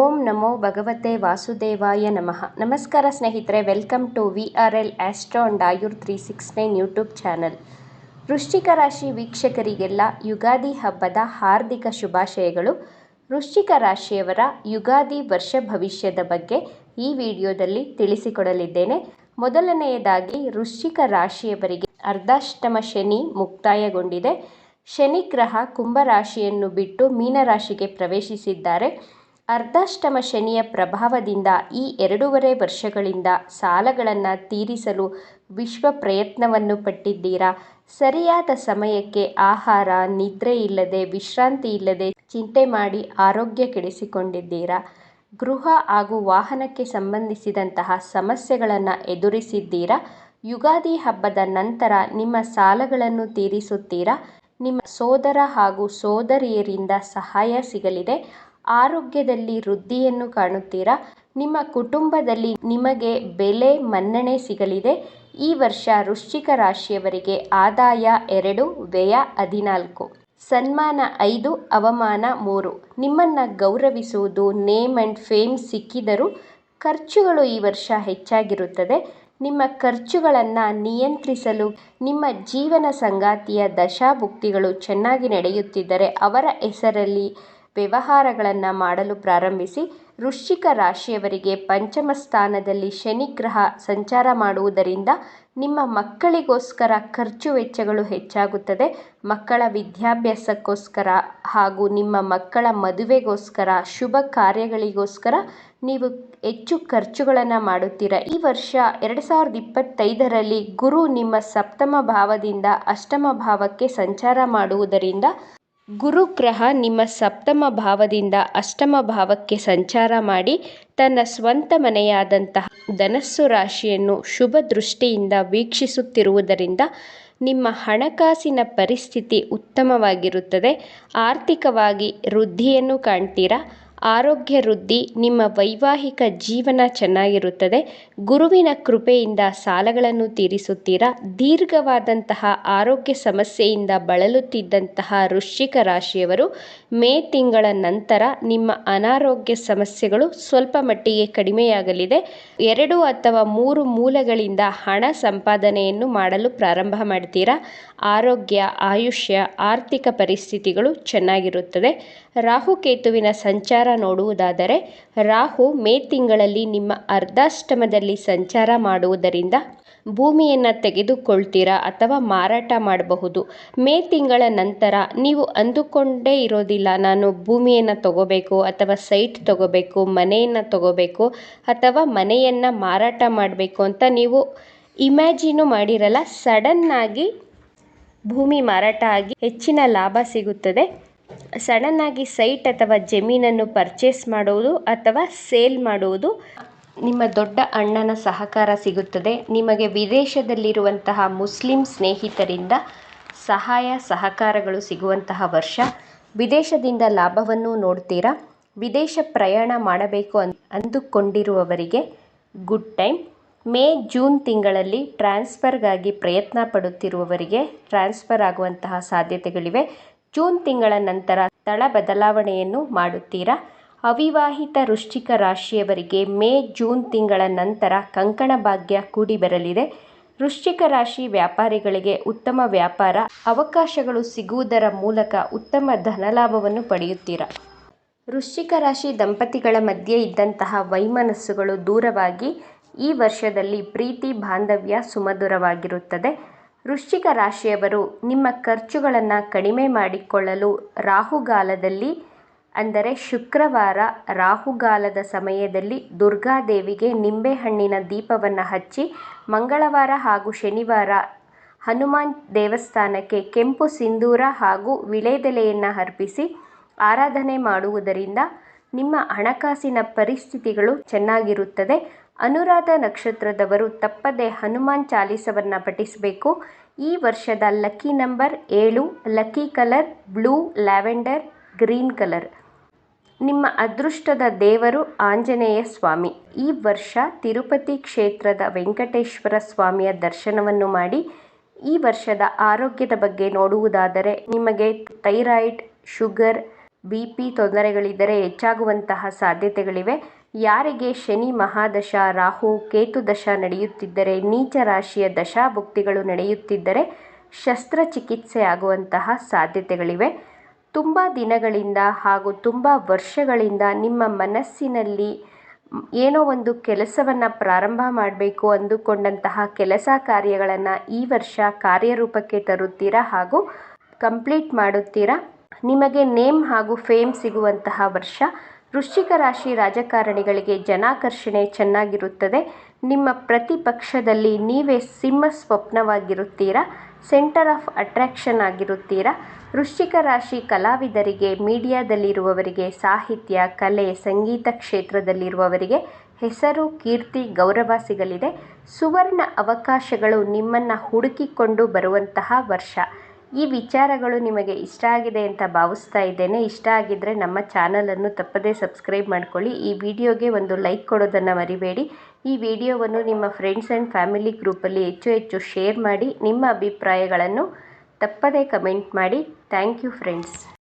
ಓಂ ನಮೋ ಭಗವತೆ ವಾಸುದೇವಾಯ ನಮಃ. ನಮಸ್ಕಾರ ಸ್ನೇಹಿತರೆ, welcome to VRL Astro and Ayur 369 YouTube channel. ವೃಶ್ಚಿಕ ರಾಶಿ ವೀಕ್ಷಕರಿಗೆಲ್ಲ ಯುಗಾದಿ ಹಬ್ಬದ ಹಾರ್ದಿಕ ಶುಭಾಶಯಗಳು. ವೃಶ್ಚಿಕ ರಾಶಿಯವರ ಯುಗಾದಿ ವರ್ಷ ಭವಿಷ್ಯದ ಬಗ್ಗೆ ಈ ವಿಡಿಯೋದಲ್ಲಿ ತಿಳಿಸಿಕೊಡಲಿದ್ದೇನೆ. ಮೊದಲನೆಯದಾಗಿ ವೃಶ್ಚಿಕ ರಾಶಿಯವರಿಗೆ ಅರ್ಧಾಷ್ಟಮ ಶನಿ ಮುಕ್ತಾಯಗೊಂಡಿದೆ. ಶನಿ ಗ್ರಹ ಕುಂಭರಾಶಿಯನ್ನು ಬಿಟ್ಟು ಮೀನರಾಶಿಗೆ ಪ್ರವೇಶಿಸಿದ್ದಾರೆ. ಅರ್ಧಾಷ್ಟಮ ಶನಿಯ ಪ್ರಭಾವದಿಂದ ಈ 2.5 ವರ್ಷಗಳಿಂದ ಸಾಲಗಳನ್ನು ತೀರಿಸಲು ವಿಶ್ವ ಪ್ರಯತ್ನವನ್ನು ಪಟ್ಟಿದ್ದೀರಾ. ಸರಿಯಾದ ಸಮಯಕ್ಕೆ ಆಹಾರ, ನಿದ್ರೆ ಇಲ್ಲದೆ, ವಿಶ್ರಾಂತಿ ಇಲ್ಲದೆ ಚಿಂತೆ ಮಾಡಿ ಆರೋಗ್ಯ ಕೆಡಿಸಿಕೊಂಡಿದ್ದೀರಾ. ಗೃಹ ಹಾಗೂ ವಾಹನಕ್ಕೆ ಸಂಬಂಧಿಸಿದಂತಹ ಸಮಸ್ಯೆಗಳನ್ನು ಎದುರಿಸಿದ್ದೀರಾ. ಯುಗಾದಿ ಹಬ್ಬದ ನಂತರ ನಿಮ್ಮ ಸಾಲಗಳನ್ನು ತೀರಿಸುತ್ತೀರಾ. ನಿಮ್ಮ ಸೋದರ ಹಾಗೂ ಸೋದರಿಯರಿಂದ ಸಹಾಯ ಸಿಗಲಿದೆ. ಆರೋಗ್ಯದಲ್ಲಿ ವೃದ್ಧಿಯನ್ನು ಕಾಣುತ್ತೀರಾ. ನಿಮ್ಮ ಕುಟುಂಬದಲ್ಲಿ ನಿಮಗೆ ಬೆಲೆ ಮನ್ನಣೆ ಸಿಗಲಿದೆ. ಈ ವರ್ಷ ವೃಶ್ಚಿಕ ರಾಶಿಯವರಿಗೆ ಆದಾಯ 2, ವ್ಯಯ 14, ಸನ್ಮಾನ 5, ಅವಮಾನ 3. ನಿಮ್ಮನ್ನು ಗೌರವಿಸುವುದು, ನೇಮ್ ಆ್ಯಂಡ್ ಫೇಮ್ ಸಿಕ್ಕಿದರೂ ಖರ್ಚುಗಳು ಈ ವರ್ಷ ಹೆಚ್ಚಾಗಿರುತ್ತದೆ. ನಿಮ್ಮ ಖರ್ಚುಗಳನ್ನು ನಿಯಂತ್ರಿಸಲು ನಿಮ್ಮ ಜೀವನ ಸಂಗಾತಿಯ ದಶಾಭುಕ್ತಿಗಳು ಚೆನ್ನಾಗಿ ನಡೆಯುತ್ತಿದ್ದರೆ ಅವರ ಹೆಸರಲ್ಲಿ ವ್ಯವಹಾರಗಳನ್ನು ಮಾಡಲು ಪ್ರಾರಂಭಿಸಿ. ವೃಶ್ಚಿಕ ರಾಶಿಯವರಿಗೆ ಪಂಚಮ ಸ್ಥಾನದಲ್ಲಿ ಶನಿ ಗ್ರಹ ಸಂಚಾರ ಮಾಡುವುದರಿಂದ ನಿಮ್ಮ ಮಕ್ಕಳಿಗೋಸ್ಕರ ಖರ್ಚು ವೆಚ್ಚಗಳು ಹೆಚ್ಚಾಗುತ್ತದೆ. ಮಕ್ಕಳ ವಿದ್ಯಾಭ್ಯಾಸಕ್ಕೋಸ್ಕರ ಹಾಗೂ ನಿಮ್ಮ ಮಕ್ಕಳ ಮದುವೆಗೋಸ್ಕರ, ಶುಭ ಕಾರ್ಯಗಳಿಗೋಸ್ಕರ ನೀವು ಹೆಚ್ಚು ಖರ್ಚುಗಳನ್ನು ಮಾಡುತ್ತೀರಾ. ಈ ವರ್ಷ 2025ರಲ್ಲಿ ಗುರು ನಿಮ್ಮ ಸಪ್ತಮ ಭಾವದಿಂದ ಅಷ್ಟಮ ಭಾವಕ್ಕೆ ಸಂಚಾರ ಮಾಡುವುದರಿಂದ ಗುರುಗ್ರಹ ನಿಮ್ಮ ಸಪ್ತಮ ಭಾವದಿಂದ ಅಷ್ಟಮ ಭಾವಕ್ಕೆ ಸಂಚಾರ ಮಾಡಿ ತನ್ನ ಸ್ವಂತ ಮನೆಯಾದಂತಹ ಧನಸ್ಸು ರಾಶಿಯನ್ನು ಶುಭ ದೃಷ್ಟಿಯಿಂದ ವೀಕ್ಷಿಸುತ್ತಿರುವುದರಿಂದ ನಿಮ್ಮ ಹಣಕಾಸಿನ ಪರಿಸ್ಥಿತಿ ಉತ್ತಮವಾಗಿರುತ್ತದೆ. ಆರ್ಥಿಕವಾಗಿ ವೃದ್ಧಿಯನ್ನು ಕಾಣ್ತೀರಾ. ಆರೋಗ್ಯ ವೃದ್ಧಿ, ನಿಮ್ಮ ವೈವಾಹಿಕ ಜೀವನ ಚೆನ್ನಾಗಿರುತ್ತದೆ. ಗುರುವಿನ ಕೃಪೆಯಿಂದ ಸಾಲಗಳನ್ನು ತೀರಿಸುತ್ತೀರಾ. ದೀರ್ಘವಾದಂತಹ ಆರೋಗ್ಯ ಸಮಸ್ಯೆಯಿಂದ ಬಳಲುತ್ತಿದ್ದಂತಹ ವೃಶ್ಚಿಕ ರಾಶಿಯವರು ಮೇ ತಿಂಗಳ ನಂತರ ನಿಮ್ಮ ಅನಾರೋಗ್ಯ ಸಮಸ್ಯೆಗಳು ಸ್ವಲ್ಪ ಮಟ್ಟಿಗೆ ಕಡಿಮೆಯಾಗಲಿದೆ. 2 ಅಥವಾ 3 ಮೂಲಗಳಿಂದ ಹಣ ಸಂಪಾದನೆಯನ್ನು ಮಾಡಲು ಪ್ರಾರಂಭ ಮಾಡ್ತೀರಾ. ಆರೋಗ್ಯ, ಆಯುಷ್ಯ, ಆರ್ಥಿಕ ಪರಿಸ್ಥಿತಿಗಳು ಚೆನ್ನಾಗಿರುತ್ತದೆ. ರಾಹುಕೇತುವಿನ ಸಂಚಾರ ನೋಡುವುದಾದರೆ ರಾಹು ಮೇ ತಿಂಗಳಲ್ಲಿ ನಿಮ್ಮ ಅರ್ಧಾಷ್ಟಮದಲ್ಲಿ ಸಂಚಾರ ಮಾಡುವುದರಿಂದ ಭೂಮಿಯನ್ನು ತೆಗೆದುಕೊಳ್ತೀರಾ ಅಥವಾ ಮಾರಾಟ ಮಾಡಬಹುದು. ಮೇ ತಿಂಗಳ ನಂತರ ನೀವು ಅಂದುಕೊಂಡೇ ಇರೋದಿಲ್ಲ, ನಾನು ಭೂಮಿಯನ್ನು ತಗೋಬೇಕು ಅಥವಾ ಸೈಟ್ ತಗೋಬೇಕು, ಮನೆಯನ್ನು ತಗೋಬೇಕು ಅಥವಾ ಮನೆಯನ್ನು ಮಾರಾಟ ಮಾಡಬೇಕು ಅಂತ ನೀವು ಇಮ್ಯಾಜಿನು ಮಾಡಿರಲ್ಲ. ಸಡನ್ನಾಗಿ ಭೂಮಿ ಮಾರಾಟ ಆಗಿ ಹೆಚ್ಚಿನ ಲಾಭ ಸಿಗುತ್ತದೆ. ಸಡನ್ನಾಗಿ ಸೈಟ್ ಅಥವಾ ಜಮೀನನ್ನು ಪರ್ಚೇಸ್ ಮಾಡುವುದು ಅಥವಾ ಸೇಲ್ ಮಾಡುವುದು. ನಿಮ್ಮ ದೊಡ್ಡ ಅಣ್ಣನ ಸಹಕಾರ ಸಿಗುತ್ತದೆ. ನಿಮಗೆ ವಿದೇಶದಲ್ಲಿರುವಂತಹ ಮುಸ್ಲಿಂ ಸ್ನೇಹಿತರಿಂದ ಸಹಾಯ ಸಹಕಾರಗಳು ಸಿಗುವಂತಹ ವರ್ಷ. ವಿದೇಶದಿಂದ ಲಾಭವನ್ನು ನೋಡ್ತೀರಾ. ವಿದೇಶ ಪ್ರಯಾಣ ಮಾಡಬೇಕು ಅಂದುಕೊಂಡಿರುವವರಿಗೆ ಗುಡ್ ಟೈಮ್. ಮೇ ಜೂನ್ ತಿಂಗಳಲ್ಲಿ ಟ್ರಾನ್ಸ್ಫರ್ಗಾಗಿ ಪ್ರಯತ್ನ ಪಡುತ್ತಿರುವವರಿಗೆ ಟ್ರಾನ್ಸ್ಫರ್ ಆಗುವಂತಹ ಸಾಧ್ಯತೆಗಳಿವೆ. ಜೂನ್ ತಿಂಗಳ ನಂತರ ಸ್ಥಳ ಬದಲಾವಣೆಯನ್ನು ಮಾಡುತ್ತೀರಾ. ಅವಿವಾಹಿತ ವೃಶ್ಚಿಕ ರಾಶಿಯವರಿಗೆ ಮೇ ಜೂನ್ ತಿಂಗಳ ನಂತರ ಕಂಕಣ ಭಾಗ್ಯ ಕೂಡಿ ಬರಲಿದೆ. ವೃಶ್ಚಿಕ ರಾಶಿ ವ್ಯಾಪಾರಿಗಳಿಗೆ ಉತ್ತಮ ವ್ಯಾಪಾರ ಅವಕಾಶಗಳು ಸಿಗುವುದರ ಮೂಲಕ ಉತ್ತಮ ಧನಲಾಭವನ್ನು ಪಡೆಯುತ್ತೀರಾ. ವೃಶ್ಚಿಕ ರಾಶಿ ದಂಪತಿಗಳ ಮಧ್ಯೆ ಇದ್ದಂತಹ ವೈಮನಸ್ಸುಗಳು ದೂರವಾಗಿ ಈ ವರ್ಷದಲ್ಲಿ ಪ್ರೀತಿ ಬಾಂಧವ್ಯ ಸುಮಧುರವಾಗಿರುತ್ತದೆ. ವೃಶ್ಚಿಕ ರಾಶಿಯವರು ನಿಮ್ಮ ಖರ್ಚುಗಳನ್ನು ಕಡಿಮೆ ಮಾಡಿಕೊಳ್ಳಲು ರಾಹುಗಾಲದಲ್ಲಿ ಅಂದರೆ ಶುಕ್ರವಾರ ರಾಹುಗಾಲದ ಸಮಯದಲ್ಲಿ ದುರ್ಗಾದೇವಿಗೆ ನಿಂಬೆಹಣ್ಣಿನ ದೀಪವನ್ನು ಹಚ್ಚಿ, ಮಂಗಳವಾರ ಹಾಗೂ ಶನಿವಾರ ಹನುಮಾನ್ ದೇವಸ್ಥಾನಕ್ಕೆ ಕೆಂಪು ಸಿಂಧೂರ ಹಾಗೂ ವಿಳೆದೆಲೆಯನ್ನು ಅರ್ಪಿಸಿ ಆರಾಧನೆ ಮಾಡುವುದರಿಂದ ನಿಮ್ಮ ಹಣಕಾಸಿನ ಪರಿಸ್ಥಿತಿಗಳು ಚೆನ್ನಾಗಿರುತ್ತದೆ. ಅನುರಾಧ ನಕ್ಷತ್ರದವರು ತಪ್ಪದೆ ಹನುಮಾನ್ ಚಾಲೀಸವನ್ನು ಪಠಿಸಬೇಕು. ಈ ವರ್ಷದ lucky number 7, lucky colour blue, lavender, green colour. ನಿಮ್ಮ ಅದೃಷ್ಟದ ದೇವರು ಆಂಜನೇಯ ಸ್ವಾಮಿ. ಈ ವರ್ಷ ತಿರುಪತಿ ಕ್ಷೇತ್ರದ ವೆಂಕಟೇಶ್ವರ ಸ್ವಾಮಿಯ ದರ್ಶನವನ್ನು ಮಾಡಿ. ಈ ವರ್ಷದ ಆರೋಗ್ಯದ ಬಗ್ಗೆ ನೋಡುವುದಾದರೆ ನಿಮಗೆ ಥೈರಾಯ್ಡ್, ಶುಗರ್, BP ತೊಂದರೆಗಳಿದ್ದರೆ ಹೆಚ್ಚಾಗುವಂತಹ ಸಾಧ್ಯತೆಗಳಿವೆ. ಯಾರಿಗೆ ಶನಿ ಮಹಾದಶ, ರಾಹು ಕೇತು ದಶ ನಡೆಯುತ್ತಿದ್ದರೆ, ನೀಚ ರಾಶಿಯ ದಶಾಭುಕ್ತಿಗಳು ನಡೆಯುತ್ತಿದ್ದರೆ ಶಸ್ತ್ರಚಿಕಿತ್ಸೆ ಆಗುವಂತಹ ಸಾಧ್ಯತೆಗಳಿವೆ. ತುಂಬ ದಿನಗಳಿಂದ ಹಾಗೂ ತುಂಬ ವರ್ಷಗಳಿಂದ ನಿಮ್ಮ ಮನಸ್ಸಿನಲ್ಲಿ ಏನೋ ಒಂದು ಕೆಲಸವನ್ನು ಪ್ರಾರಂಭ ಮಾಡಬೇಕು ಅಂದುಕೊಂಡಂತಹ ಕೆಲಸ ಕಾರ್ಯಗಳನ್ನು ಈ ವರ್ಷ ಕಾರ್ಯರೂಪಕ್ಕೆ ತರುತ್ತೀರಾ ಹಾಗೂ ಕಂಪ್ಲೀಟ್ ಮಾಡುತ್ತೀರಾ. ನಿಮಗೆ ನೇಮ್ ಹಾಗೂ ಫೇಮ್ ಸಿಗುವಂತಹ ವರ್ಷ. ವೃಶ್ಚಿಕ ರಾಶಿ ರಾಜಕಾರಣಿಗಳಿಗೆ ಜನಾಕರ್ಷಣೆ ಚೆನ್ನಾಗಿರುತ್ತದೆ. ನಿಮ್ಮ ಪ್ರತಿಪಕ್ಷದಲ್ಲಿ ನೀವೇ ಸಿಂಹ ಸ್ವಪ್ನವಾಗಿರುತ್ತೀರಾ, ಸೆಂಟರ್ ಆಫ್ ಅಟ್ರಾಕ್ಷನ್ ಆಗಿರುತ್ತೀರಾ. ವೃಶ್ಚಿಕ ರಾಶಿ ಕಲಾವಿದರಿಗೆ, ಮೀಡಿಯಾದಲ್ಲಿರುವವರಿಗೆ, ಸಾಹಿತ್ಯ, ಕಲೆ, ಸಂಗೀತ ಕ್ಷೇತ್ರದಲ್ಲಿರುವವರಿಗೆ ಹೆಸರು, ಕೀರ್ತಿ, ಗೌರವ ಸಿಗಲಿದೆ. ಸುವರ್ಣ ಅವಕಾಶಗಳು ನಿಮ್ಮನ್ನು ಹುಡುಕಿಕೊಂಡು ಬರುವಂತಹ ವರ್ಷ. ಈ ವಿಚಾರಗಳು ನಿಮಗೆ ಇಷ್ಟ ಆಗಿದೆ ಅಂತ ಭಾವಿಸ್ತಾ ಇದ್ದೇನೆ. ಇಷ್ಟ ಆಗಿದ್ದರೆ ನಮ್ಮ ಚಾನಲನ್ನು ತಪ್ಪದೇ ಸಬ್ಸ್ಕ್ರೈಬ್ ಮಾಡ್ಕೊಳ್ಳಿ. ಈ ವಿಡಿಯೋಗೆ ಒಂದು ಲೈಕ್ ಕೊಡೋದನ್ನು ಮರಿಬೇಡಿ. ಈ ವಿಡಿಯೋವನ್ನು ನಿಮ್ಮ ಫ್ರೆಂಡ್ಸ್ ಆ್ಯಂಡ್ ಫ್ಯಾಮಿಲಿ ಗ್ರೂಪಲ್ಲಿ ಹೆಚ್ಚು ಶೇರ್ ಮಾಡಿ. ನಿಮ್ಮ ಅಭಿಪ್ರಾಯಗಳನ್ನು ತಪ್ಪದೇ ಕಮೆಂಟ್ ಮಾಡಿ. Thank you friends.